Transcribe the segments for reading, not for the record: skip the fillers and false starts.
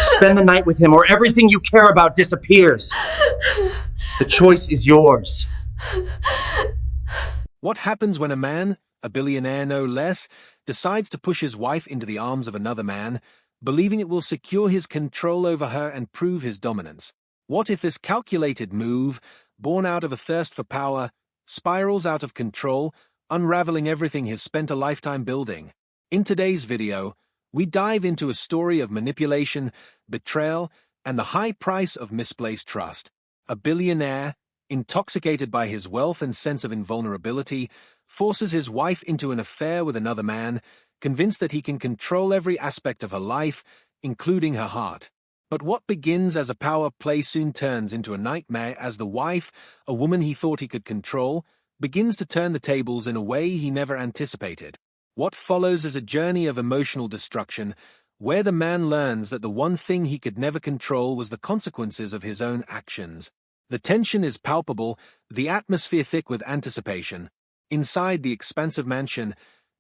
Spend the night with him, or everything you care about disappears. The choice is yours. What happens when a man, a billionaire no less, decides to push his wife into the arms of another man, believing it will secure his control over her and prove his dominance? What if this calculated move, born out of a thirst for power, spirals out of control, unraveling everything he's spent a lifetime building? In today's video, we dive into a story of manipulation, betrayal, and the high price of misplaced trust. A billionaire, intoxicated by his wealth and sense of invulnerability, forces his wife into an affair with another man, convinced that he can control every aspect of her life, including her heart. But what begins as a power play soon turns into a nightmare as the wife, a woman he thought he could control, begins to turn the tables in a way he never anticipated. What follows is a journey of emotional destruction, where the man learns that the one thing he could never control was the consequences of his own actions. The tension is palpable, the atmosphere thick with anticipation. Inside the expansive mansion,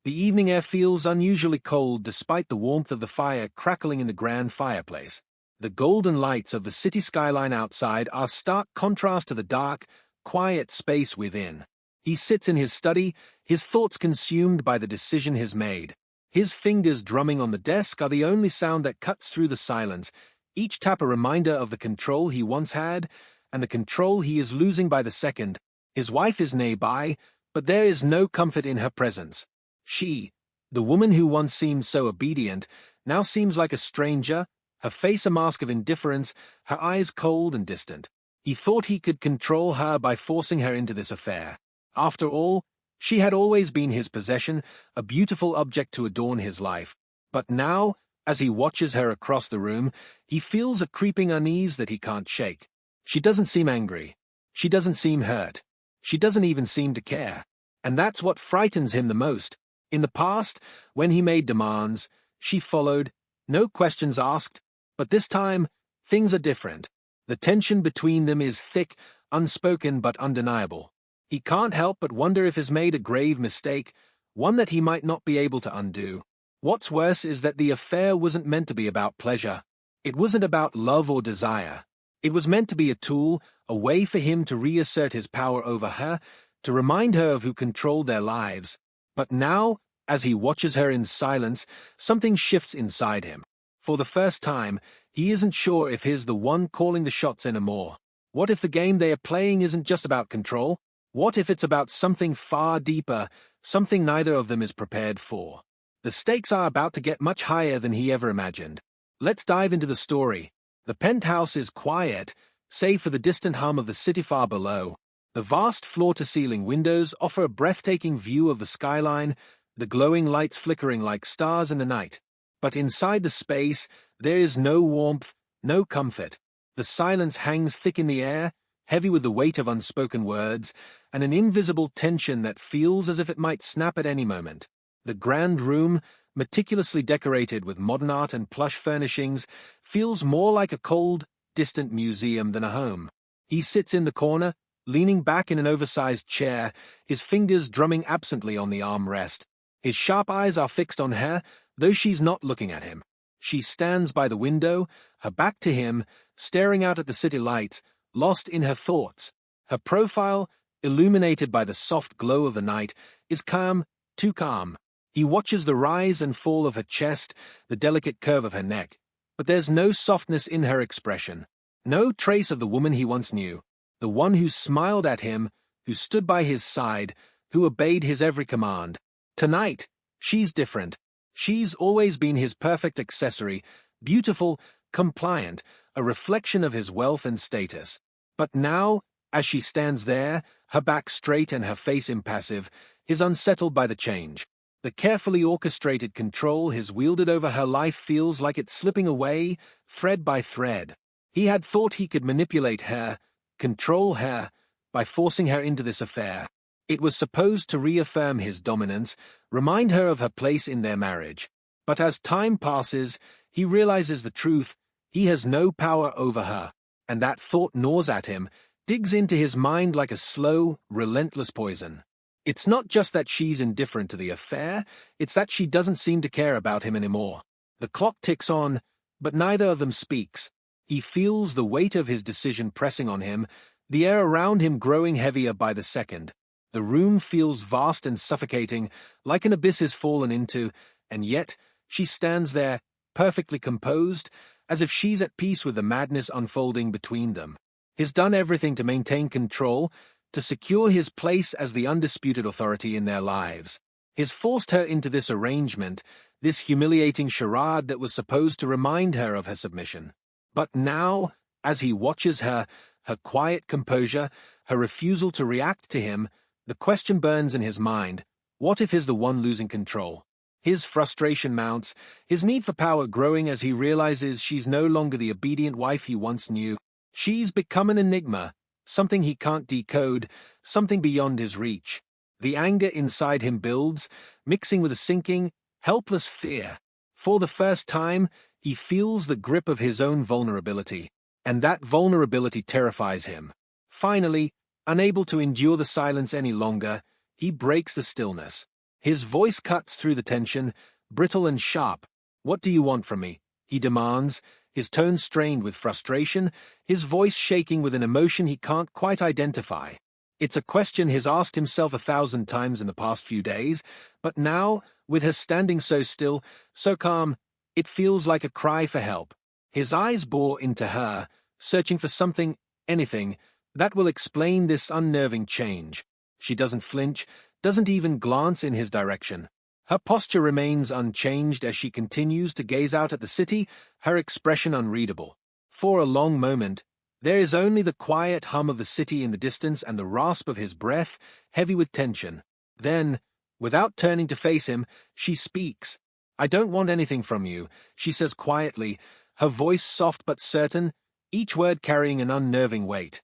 the evening air feels unusually cold despite the warmth of the fire crackling in the grand fireplace. The golden lights of the city skyline outside are stark contrast to the dark, quiet space within. He sits in his study, his thoughts consumed by the decision he's made. His fingers drumming on the desk are the only sound that cuts through the silence, each tap a reminder of the control he once had, and the control he is losing by the second. His wife is nearby, but there is no comfort in her presence. She, the woman who once seemed so obedient, now seems like a stranger, her face a mask of indifference, her eyes cold and distant. He thought he could control her by forcing her into this affair. After all, she had always been his possession, a beautiful object to adorn his life. But now, as he watches her across the room, he feels a creeping unease that he can't shake. She doesn't seem angry. She doesn't seem hurt. She doesn't even seem to care. And that's what frightens him the most. In the past, when he made demands, she followed, no questions asked. But this time, things are different. The tension between them is thick, unspoken but undeniable. He can't help but wonder if he's made a grave mistake, one that he might not be able to undo. What's worse is that the affair wasn't meant to be about pleasure. It wasn't about love or desire. It was meant to be a tool, a way for him to reassert his power over her, to remind her of who controlled their lives. But now, as he watches her in silence, something shifts inside him. For the first time, he isn't sure if he's the one calling the shots anymore. What if the game they are playing isn't just about control? What if it's about something far deeper, something neither of them is prepared for? The stakes are about to get much higher than he ever imagined. Let's dive into the story. The penthouse is quiet, save for the distant hum of the city far below. The vast floor-to-ceiling windows offer a breathtaking view of the skyline, the glowing lights flickering like stars in the night. But inside the space, there is no warmth, no comfort. The silence hangs thick in the air, heavy with the weight of unspoken words, and an invisible tension that feels as if it might snap at any moment. The grand room, meticulously decorated with modern art and plush furnishings, feels more like a cold, distant museum than a home. He sits in the corner, leaning back in an oversized chair, his fingers drumming absently on the armrest. His sharp eyes are fixed on her, though she's not looking at him. She stands by the window, her back to him, staring out at the city lights, lost in her thoughts. Her profile, illuminated by the soft glow of the night, is calm, too calm. He watches the rise and fall of her chest, the delicate curve of her neck. But there's no softness in her expression, no trace of the woman he once knew, the one who smiled at him, who stood by his side, who obeyed his every command. Tonight, she's different. She's always been his perfect accessory, beautiful, compliant, a reflection of his wealth and status. But now, as she stands there, her back straight and her face impassive, he's unsettled by the change. The carefully orchestrated control he's wielded over her life feels like it's slipping away, thread by thread. He had thought he could manipulate her, control her, by forcing her into this affair. It was supposed to reaffirm his dominance, remind her of her place in their marriage. But as time passes, he realizes the truth. He has no power over her. And that thought gnaws at him, digs into his mind like a slow, relentless poison. It's not just that she's indifferent to the affair, it's that she doesn't seem to care about him anymore. The clock ticks on, but neither of them speaks. He feels the weight of his decision pressing on him, the air around him growing heavier by the second. The room feels vast and suffocating, like an abyss is fallen into, and yet she stands there, perfectly composed, as if she's at peace with the madness unfolding between them. He's done everything to maintain control, to secure his place as the undisputed authority in their lives. He's forced her into this arrangement, this humiliating charade that was supposed to remind her of her submission. But now, as he watches her, her quiet composure, her refusal to react to him, the question burns in his mind: what if he's the one losing control? His frustration mounts, his need for power growing as he realizes she's no longer the obedient wife he once knew. She's become an enigma, something he can't decode, something beyond his reach. The anger inside him builds, mixing with a sinking, helpless fear. For the first time, he feels the grip of his own vulnerability, and that vulnerability terrifies him. Finally, unable to endure the silence any longer, he breaks the stillness. His voice cuts through the tension, brittle and sharp. "What do you want from me?" he demands, his tone strained with frustration, his voice shaking with an emotion he can't quite identify. It's a question he's asked himself 1,000 times in the past few days, but now, with her standing so still, so calm, it feels like a cry for help. His eyes bore into her, searching for something, anything, that will explain this unnerving change. She doesn't flinch, doesn't even glance in his direction. Her posture remains unchanged as she continues to gaze out at the city, her expression unreadable. For a long moment, there is only the quiet hum of the city in the distance and the rasp of his breath, heavy with tension. Then, without turning to face him, she speaks. "I don't want anything from you," she says quietly, her voice soft but certain, each word carrying an unnerving weight.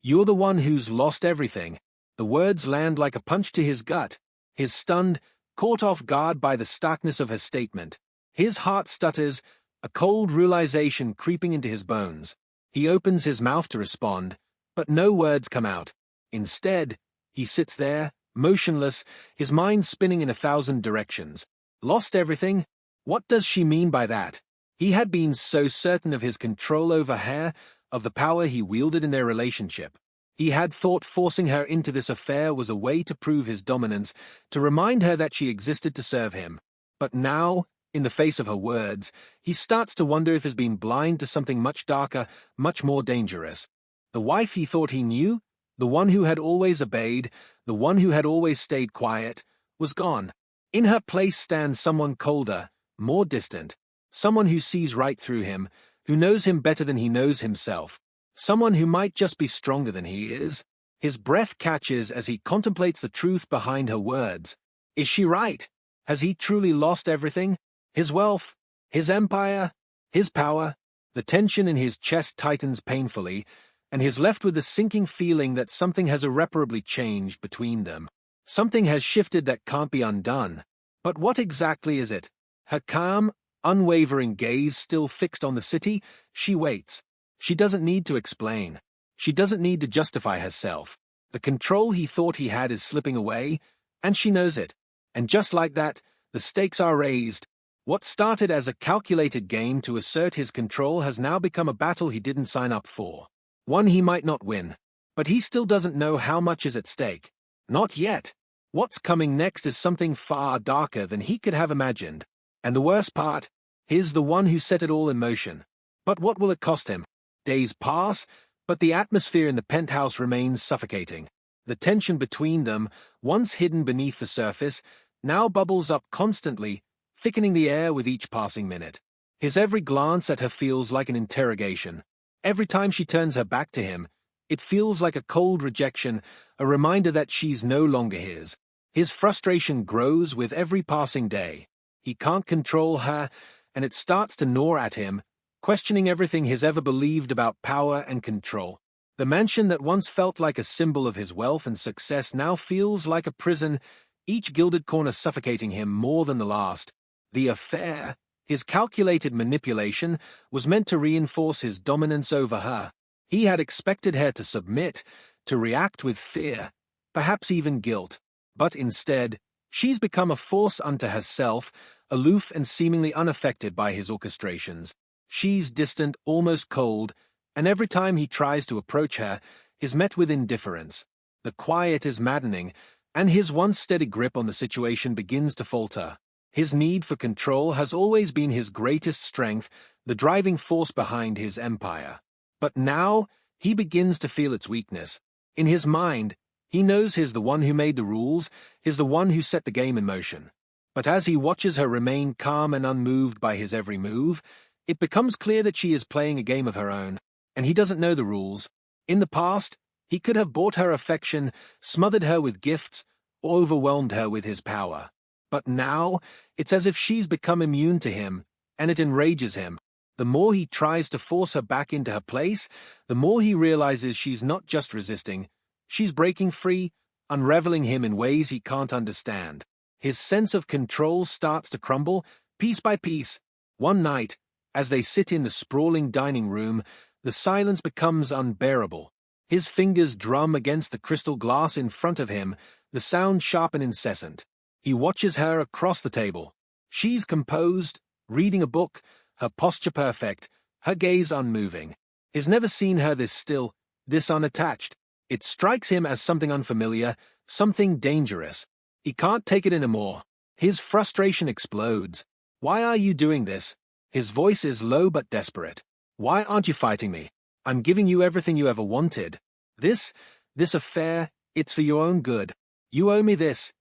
"You're the one who's lost everything." The words land like a punch to his gut. He's stunned, caught off guard by the starkness of her statement. His heart stutters, a cold realization creeping into his bones. He opens his mouth to respond, but no words come out. Instead, he sits there, motionless, his mind spinning in 1,000 directions. Lost everything? What does she mean by that? He had been so certain of his control over her, of the power he wielded in their relationship. He had thought forcing her into this affair was a way to prove his dominance, to remind her that she existed to serve him. But now, in the face of her words, he starts to wonder if he's been blind to something much darker, much more dangerous. The wife he thought he knew, the one who had always obeyed, the one who had always stayed quiet, was gone. In her place stands someone colder, more distant, someone who sees right through him, who knows him better than he knows himself. Someone who might just be stronger than he is. His breath catches as he contemplates the truth behind her words. Is she right? Has he truly lost everything? His wealth? His empire? His power? The tension in his chest tightens painfully, and he's left with the sinking feeling that something has irreparably changed between them. Something has shifted that can't be undone. But what exactly is it? Her calm, unwavering gaze still fixed on the city, she waits. She doesn't need to explain. She doesn't need to justify herself. The control he thought he had is slipping away, and she knows it. And just like that, the stakes are raised. What started as a calculated game to assert his control has now become a battle he didn't sign up for. One he might not win. But he still doesn't know how much is at stake. Not yet. What's coming next is something far darker than he could have imagined. And the worst part, he's the one who set it all in motion. But what will it cost him? Days pass, but the atmosphere in the penthouse remains suffocating. The tension between them, once hidden beneath the surface, now bubbles up constantly, thickening the air with each passing minute. His every glance at her feels like an interrogation. Every time she turns her back to him, it feels like a cold rejection, a reminder that she's no longer his. His frustration grows with every passing day. He can't control her, and it starts to gnaw at him, questioning everything he's ever believed about power and control. The mansion that once felt like a symbol of his wealth and success now feels like a prison, each gilded corner suffocating him more than the last. The affair, his calculated manipulation, was meant to reinforce his dominance over her. He had expected her to submit, to react with fear, perhaps even guilt. But instead, she's become a force unto herself, aloof and seemingly unaffected by his orchestrations. She's distant, almost cold, and every time he tries to approach her, is met with indifference. The quiet is maddening, and his once steady grip on the situation begins to falter. His need for control has always been his greatest strength, the driving force behind his empire. But now, he begins to feel its weakness. In his mind, he knows he's the one who made the rules, he's the one who set the game in motion. But as he watches her remain calm and unmoved by his every move, it becomes clear that she is playing a game of her own, and he doesn't know the rules. In the past, he could have bought her affection, smothered her with gifts, or overwhelmed her with his power. But now, it's as if she's become immune to him, and it enrages him. The more he tries to force her back into her place, the more he realizes she's not just resisting, she's breaking free, unraveling him in ways he can't understand. His sense of control starts to crumble, piece by piece. One night, as they sit in the sprawling dining room, the silence becomes unbearable. His fingers drum against the crystal glass in front of him, the sound sharp and incessant. He watches her across the table. She's composed, reading a book, her posture perfect, her gaze unmoving. He's never seen her this still, this unattached. It strikes him as something unfamiliar, something dangerous. He can't take it anymore. His frustration explodes. "Why are you doing this?" His voice is low but desperate. "Why aren't you fighting me? I'm giving you everything you ever wanted. This affair, it's for your own good. You owe me this."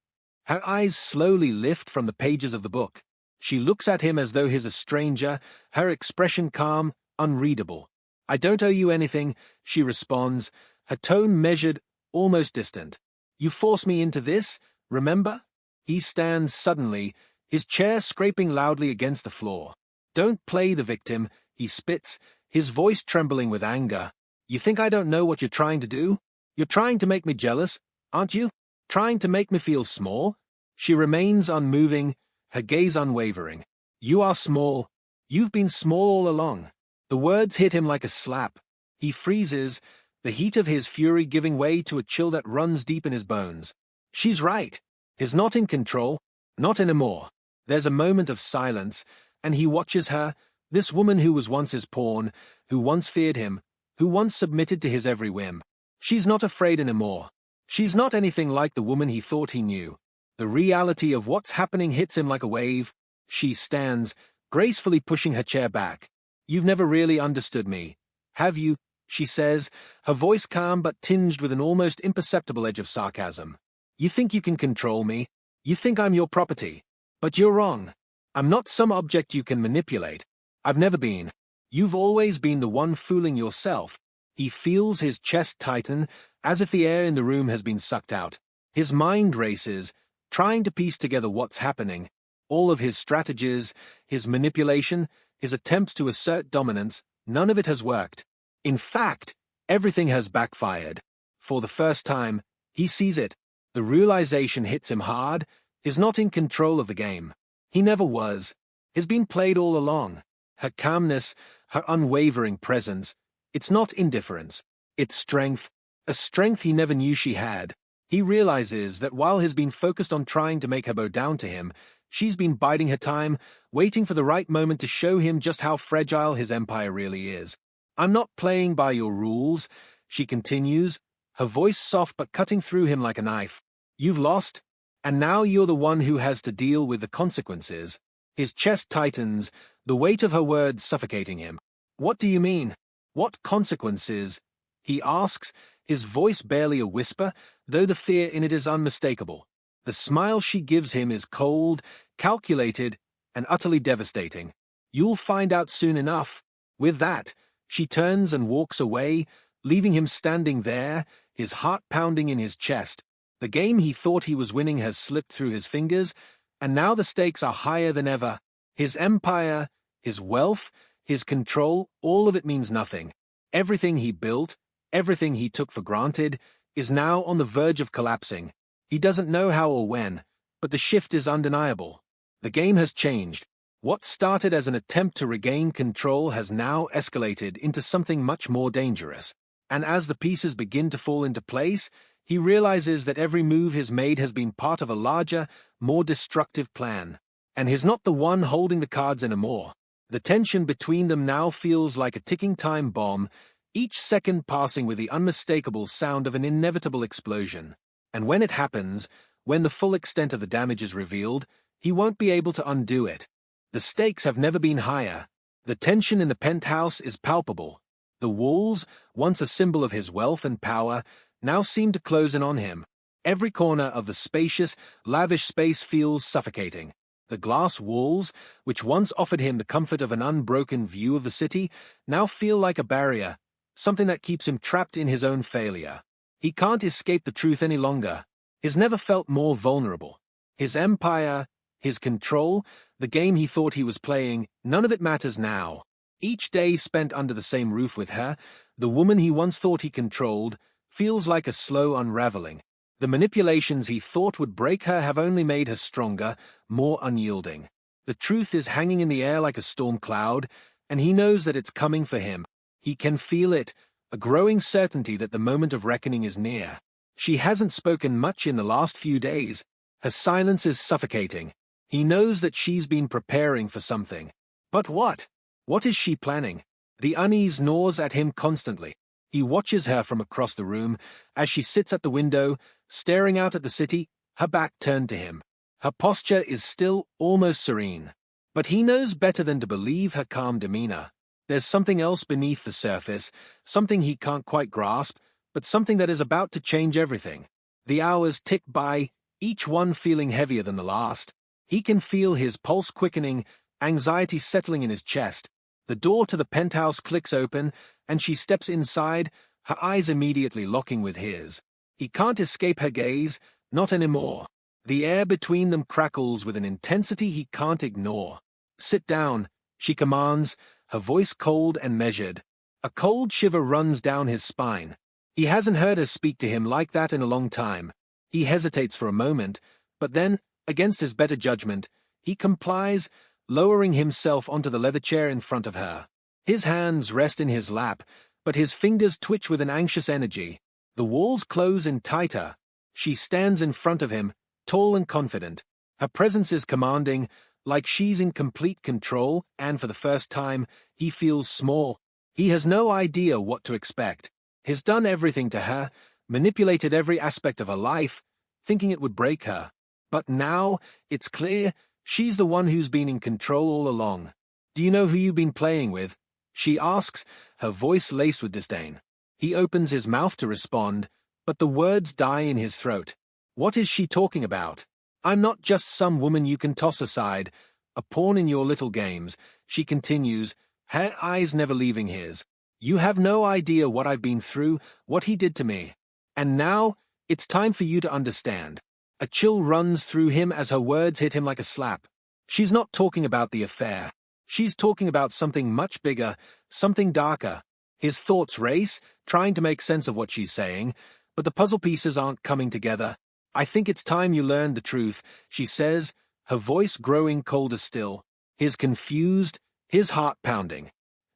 Her eyes slowly lift from the pages of the book. She looks at him as though he's a stranger, her expression calm, unreadable. "I don't owe you anything," she responds, her tone measured, almost distant. "You forced me into this, remember?" He stands suddenly, his chair scraping loudly against the floor. "Don't play the victim," he spits, his voice trembling with anger. "You think I don't know what you're trying to do? You're trying to make me jealous, aren't you? Trying to make me feel small?" She remains unmoving, her gaze unwavering. "You are small. You've been small all along." The words hit him like a slap. He freezes, the heat of his fury giving way to a chill that runs deep in his bones. She's right. He's not in control. Not anymore. There's a moment of silence, and he watches her, this woman who was once his pawn, who once feared him, who once submitted to his every whim. She's not afraid anymore. She's not anything like the woman he thought he knew. The reality of what's happening hits him like a wave. She stands, gracefully pushing her chair back. "You've never really understood me, have you?" she says, her voice calm but tinged with an almost imperceptible edge of sarcasm. "You think you can control me? You think I'm your property? But you're wrong. I'm not some object you can manipulate. I've never been. You've always been the one fooling yourself." He feels his chest tighten, as if the air in the room has been sucked out. His mind races, trying to piece together what's happening. All of his strategies, his manipulation, his attempts to assert dominance, none of it has worked. In fact, everything has backfired. For the first time, he sees it. The realization hits him hard. He's not in control of the game. He never was. He's been played all along. Her calmness, her unwavering presence, it's not indifference. It's strength, a strength he never knew she had. He realizes that while he's been focused on trying to make her bow down to him, she's been biding her time, waiting for the right moment to show him just how fragile his empire really is. "I'm not playing by your rules," she continues, her voice soft but cutting through him like a knife. "You've lost, and now you're the one who has to deal with the consequences." His chest tightens, the weight of her words suffocating him. "What do you mean? What consequences?" he asks, his voice barely a whisper, though the fear in it is unmistakable. The smile she gives him is cold, calculated, and utterly devastating. "You'll find out soon enough." With that, she turns and walks away, leaving him standing there, his heart pounding in his chest. The game he thought he was winning has slipped through his fingers, and now the stakes are higher than ever. His empire, his wealth, his control, all of it means nothing. Everything he built, everything he took for granted, is now on the verge of collapsing. He doesn't know how or when, but the shift is undeniable. The game has changed. What started as an attempt to regain control has now escalated into something much more dangerous. And as the pieces begin to fall into place, he realizes that every move he's made has been part of a larger, more destructive plan. And he's not the one holding the cards anymore. The tension between them now feels like a ticking time bomb, each second passing with the unmistakable sound of an inevitable explosion. And when it happens, when the full extent of the damage is revealed, he won't be able to undo it. The stakes have never been higher. The tension in the penthouse is palpable. The walls, once a symbol of his wealth and power, now seem to close in on him. Every corner of the spacious, lavish space feels suffocating. The glass walls, which once offered him the comfort of an unbroken view of the city, now feel like a barrier, something that keeps him trapped in his own failure. He can't escape the truth any longer. He's never felt more vulnerable. His empire, his control, the game he thought he was playing, none of it matters now. Each day spent under the same roof with her, the woman he once thought he controlled, feels like a slow unraveling. The manipulations he thought would break her have only made her stronger, more unyielding. The truth is hanging in the air like a storm cloud, and he knows that it's coming for him. He can feel it, a growing certainty that the moment of reckoning is near. She hasn't spoken much in the last few days. Her silence is suffocating. He knows that she's been preparing for something. But what? What is she planning? The unease gnaws at him constantly. He watches her from across the room as she sits at the window, staring out at the city, her back turned to him. Her posture is still almost serene. But he knows better than to believe her calm demeanor. There's something else beneath the surface, something he can't quite grasp, but something that is about to change everything. The hours tick by, each one feeling heavier than the last. He can feel his pulse quickening, anxiety settling in his chest. The door to the penthouse clicks open, and she steps inside, her eyes immediately locking with his. He can't escape her gaze, not anymore. The air between them crackles with an intensity he can't ignore. "Sit down," she commands, her voice cold and measured. A cold shiver runs down his spine. He hasn't heard her speak to him like that in a long time. He hesitates for a moment, but then, against his better judgment, he complies, lowering himself onto the leather chair in front of her. His hands rest in his lap, but his fingers twitch with an anxious energy. The walls close in tighter. She stands in front of him, tall and confident. Her presence is commanding, like she's in complete control, and for the first time, he feels small. He has no idea what to expect. He's done everything to her, manipulated every aspect of her life, thinking it would break her. But now, it's clear, she's the one who's been in control all along. "Do you know who you've been playing with?" she asks, her voice laced with disdain. He opens his mouth to respond, but the words die in his throat. What is she talking about? "I'm not just some woman you can toss aside, a pawn in your little games," she continues, her eyes never leaving his. "You have no idea what I've been through, what he did to me. And now, it's time for you to understand." A chill runs through him as her words hit him like a slap. She's not talking about the affair. She's talking about something much bigger, something darker. His thoughts race, trying to make sense of what she's saying, but the puzzle pieces aren't coming together. "I think it's time you learned the truth," she says, her voice growing colder still. He's confused, his heart pounding.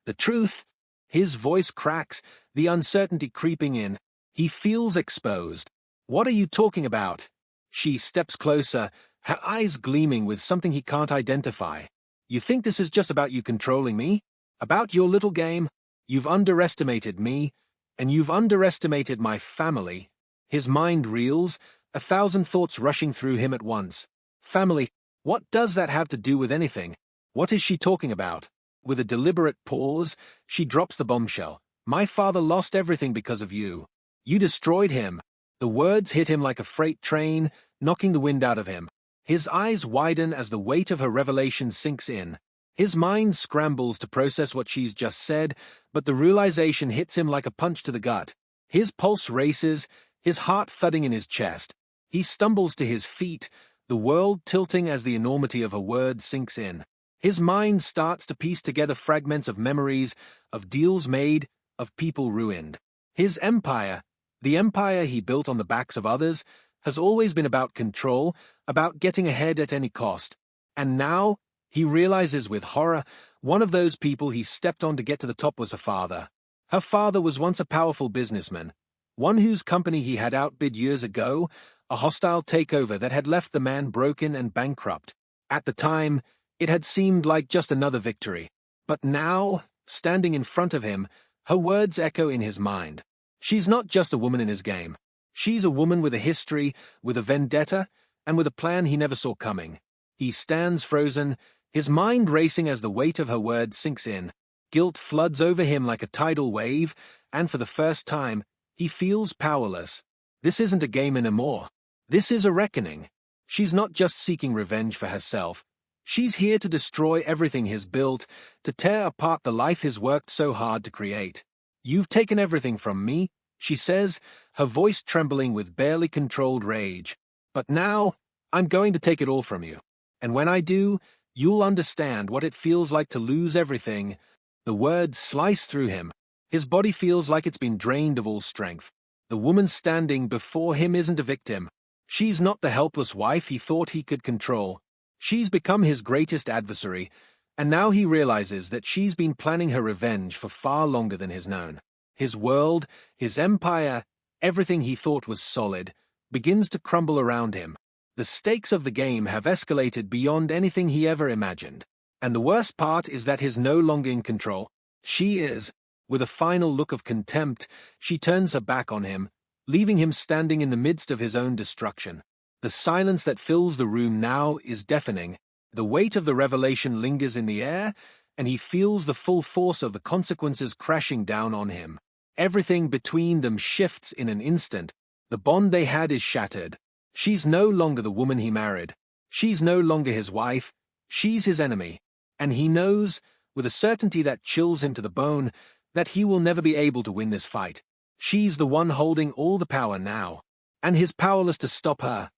"The truth?" His voice cracks, the uncertainty creeping in. He feels exposed. "What are you talking about?" She steps closer, her eyes gleaming with something he can't identify. "You think this is just about you controlling me? About your little game? You've underestimated me, and you've underestimated my family." His mind reels, 1,000 thoughts rushing through him at once. Family, what does that have to do with anything? What is she talking about? With a deliberate pause, she drops the bombshell. "My father lost everything because of you. You destroyed him." The words hit him like a freight train, knocking the wind out of him. His eyes widen as the weight of her revelation sinks in. His mind scrambles to process what she's just said, but the realization hits him like a punch to the gut. His pulse races, his heart thudding in his chest. He stumbles to his feet, the world tilting as the enormity of her words sinks in. His mind starts to piece together fragments of memories, of deals made, of people ruined. His empire, the empire he built on the backs of others, has always been about control, about getting ahead at any cost. And now, he realizes with horror, one of those people he stepped on to get to the top was her father. Her father was once a powerful businessman, one whose company he had outbid years ago, a hostile takeover that had left the man broken and bankrupt. At the time, it had seemed like just another victory. But now, standing in front of him, her words echo in his mind. She's not just a woman in his game. She's a woman with a history, with a vendetta, and with a plan he never saw coming. He stands frozen, his mind racing as the weight of her words sinks in. Guilt floods over him like a tidal wave, and for the first time, he feels powerless. This isn't a game anymore. This is a reckoning. She's not just seeking revenge for herself. She's here to destroy everything he's built, to tear apart the life he's worked so hard to create. "You've taken everything from me," she says, her voice trembling with barely controlled rage. "But now, I'm going to take it all from you. And when I do, you'll understand what it feels like to lose everything." The words slice through him. His body feels like it's been drained of all strength. The woman standing before him isn't a victim. She's not the helpless wife he thought he could control. She's become his greatest adversary, and now he realizes that she's been planning her revenge for far longer than he's known. His world, his empire, everything he thought was solid, begins to crumble around him. The stakes of the game have escalated beyond anything he ever imagined. And the worst part is that he's no longer in control. She is. With a final look of contempt, she turns her back on him, leaving him standing in the midst of his own destruction. The silence that fills the room now is deafening. The weight of the revelation lingers in the air, and he feels the full force of the consequences crashing down on him. Everything between them shifts in an instant. The bond they had is shattered. She's no longer the woman he married. She's no longer his wife. She's his enemy. And he knows, with a certainty that chills him to the bone, that he will never be able to win this fight. She's the one holding all the power now, and he's powerless to stop her.